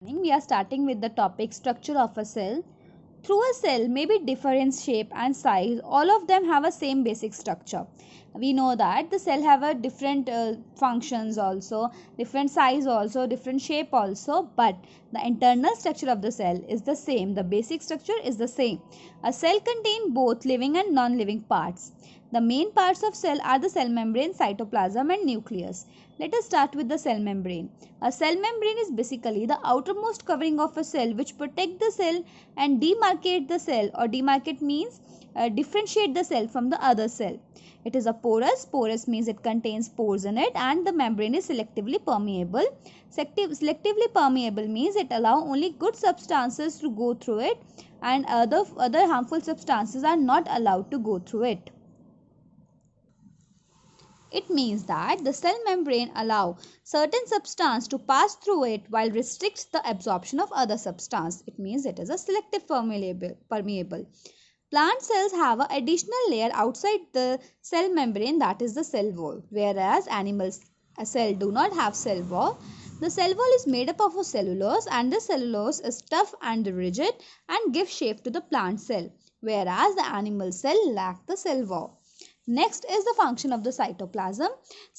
We are starting with the topic structure of a cell. Through a cell may be different shape and size, all of them have a same basic structure. We know that the cell have a different functions also, different size also, different shape also, but the internal structure of the cell is the same. The basic structure is the same. A cell contains both living and non-living parts. The main parts of cell are the cell membrane, cytoplasm and nucleus. Let us start with the cell membrane. A cell membrane is basically the outermost covering of a cell which protect the cell and demarcate the cell, or demarcate means differentiate the cell from the other cell. It is a porous. Porous means it contains pores in it, and the membrane is selectively permeable. Selectively permeable means it allows only good substances to go through it, and other harmful substances are not allowed to go through it. It means that the cell membrane allows certain substance to pass through it while restricts the absorption of other substance. It means it is a selective permeable. Plant cells have an additional layer outside the cell membrane, that is the cell wall, whereas animal cell do not have cell wall. The cell wall is made up of a cellulose, and the cellulose is tough and rigid and gives shape to the plant cell, whereas the animal cell lack the cell wall. Next is the function of the cytoplasm.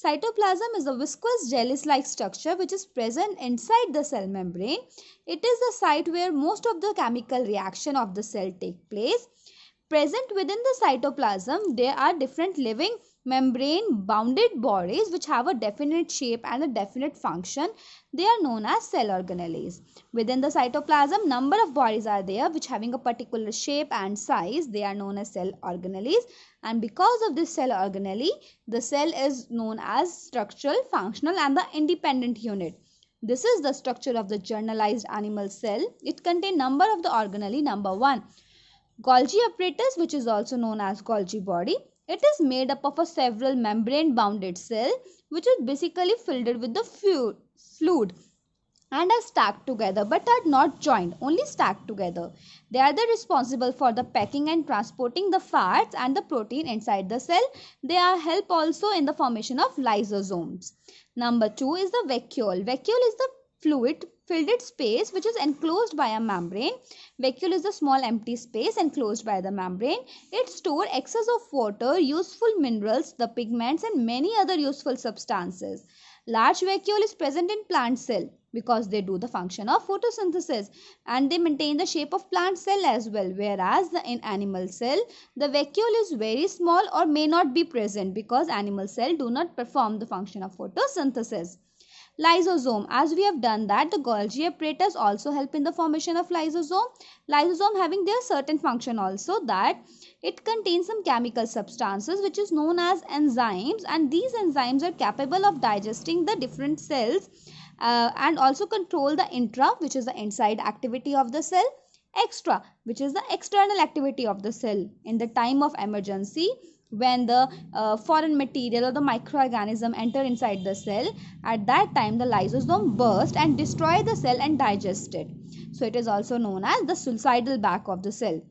Cytoplasm is a viscous jelly-like structure which is present inside the cell membrane. It is the site where most of the chemical reaction of the cell take place. Present within the cytoplasm, there are different living membrane bounded bodies which have a definite shape and a definite function. They are known as cell organelles. Within the cytoplasm, number of bodies are there which having a particular shape and size. They are known as cell organelles, and because of this cell organelle, the cell is known as structural, functional and the independent unit. This is the structure of the generalized animal cell. It contains number of the organelle. Number 1, Golgi apparatus, which is also known as Golgi body. It is made up of a several membrane bounded cell which is basically filled with the fluid and are stacked together but are not joined, only stacked together. They are the responsible for the packing and transporting the fats and the protein inside the cell. They are help also in the formation of lysosomes. Number 2 is the vacuole. Vacuole is the fluid filled space which is enclosed by a membrane. Vacuole is the small empty space enclosed by the membrane. It stores excess of water, useful minerals, the pigments and many other useful substances. Large vacuole is present in plant cell because they do the function of photosynthesis and they maintain the shape of plant cell as well, whereas in animal cell the vacuole is very small or may not be present because animal cell do not perform the function of photosynthesis. Lysosome, as we have done that, the Golgi apparatus also help in the formation of lysosome. Lysosome having their certain function also, that it contains some chemical substances which is known as enzymes, and these enzymes are capable of digesting the different cells and also control the intra, which is the inside activity of the cell, extra, which is the external activity of the cell in the time of emergency. When the foreign material or the microorganism enter inside the cell, at that time the lysosome burst and destroy the cell and digest it. So it is also known as the suicidal back of the cell.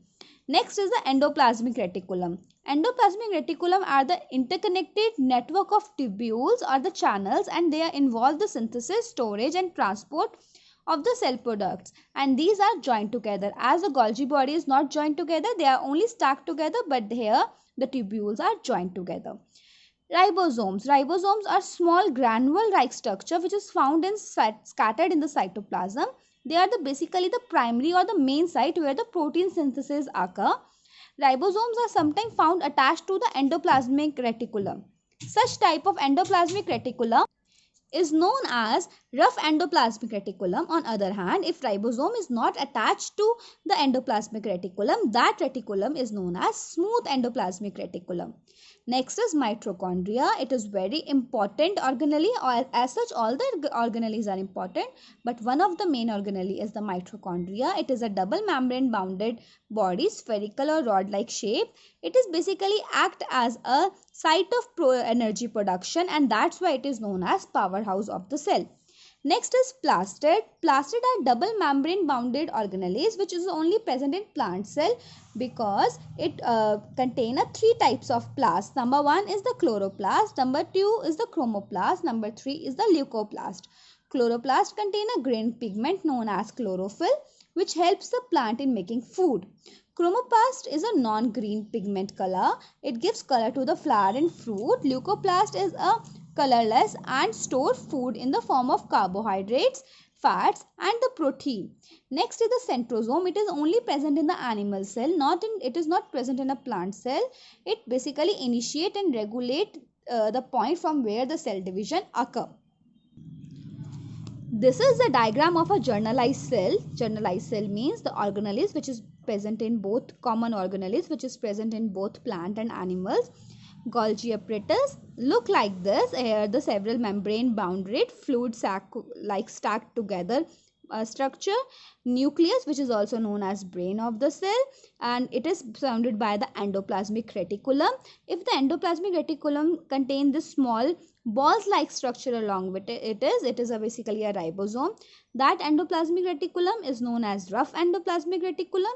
Next is the endoplasmic reticulum. Endoplasmic reticulum are the interconnected network of tubules or the channels, and they involve the synthesis, storage and transport of the cell products, and these are joined together. As the Golgi body is not joined together, they are only stacked together, but here the tubules are joined together. Ribosomes. Ribosomes are small granule-like structure which is found in scattered in the cytoplasm. They are basically the primary or the main site where the protein synthesis occur. Ribosomes are sometimes found attached to the endoplasmic reticulum. Such type of endoplasmic reticulum is known as rough endoplasmic reticulum. On other hand, if ribosome is not attached to the endoplasmic reticulum, that reticulum is known as smooth endoplasmic reticulum. Next is mitochondria. It is very important organelle, or as such all the organelles are important, but one of the main organelle is the mitochondria. It is a double membrane bounded body, spherical or rod like shape. It is basically act as a site of energy production, and that's why it is known as powerhouse of the cell. Next is plastid. Plastid are double membrane bounded organelles which is only present in plant cell because it contain 3 types of plast. Number 1 is the chloroplast, number 2 is the chromoplast, number 3 is the leucoplast. Chloroplast contain a green pigment known as chlorophyll, which helps the plant in making food. Chromoplast is a non-green pigment color. It gives color to the flower and fruit. Leucoplast is a colorless and store food in the form of carbohydrates, fats and the protein. Next is the centrosome. It is only present in the animal cell, it is not present in a plant cell. It basically initiate and regulate the point from where the cell division occur. This is the diagram of a generalized cell. Generalized cell means the organelles which is present in both common organelles which is present in both plant and animals. Golgi apparatus look like this. Here the several membrane bounded fluid sac like stacked together structure. Nucleus, which is also known as brain of the cell, and it is surrounded by the endoplasmic reticulum. If the endoplasmic reticulum contain this small balls like structure along with it is basically a ribosome. That endoplasmic reticulum is known as rough endoplasmic reticulum.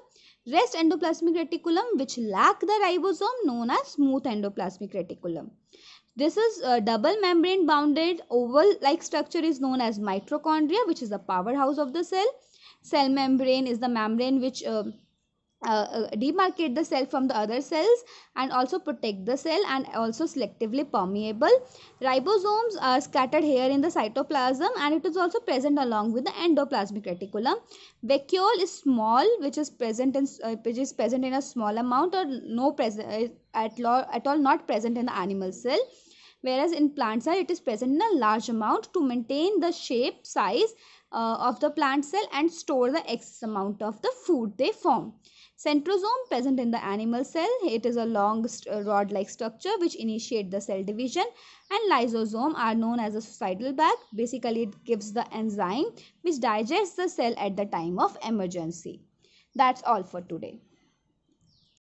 Rest endoplasmic reticulum which lack the ribosome known as smooth endoplasmic reticulum. This is a double membrane bounded oval like structure is known as mitochondria, which is the powerhouse of the cell. Cell membrane is the membrane which demarcate the cell from the other cells and also protect the cell and also selectively permeable. Ribosomes are scattered here in the cytoplasm and it is also present along with the endoplasmic reticulum. Vacuole is small, which is present in a small amount or no present at all not present in the animal cell. Whereas in plant cell it is present in a large amount to maintain the shape, size of the plant cell and store the excess amount of the food they form. Centrosome present in the animal cell. It is a long rod-like structure which initiate the cell division, and lysosome are known as a suicidal bag. Basically, it gives the enzyme which digests the cell at the time of emergency. That's all for today.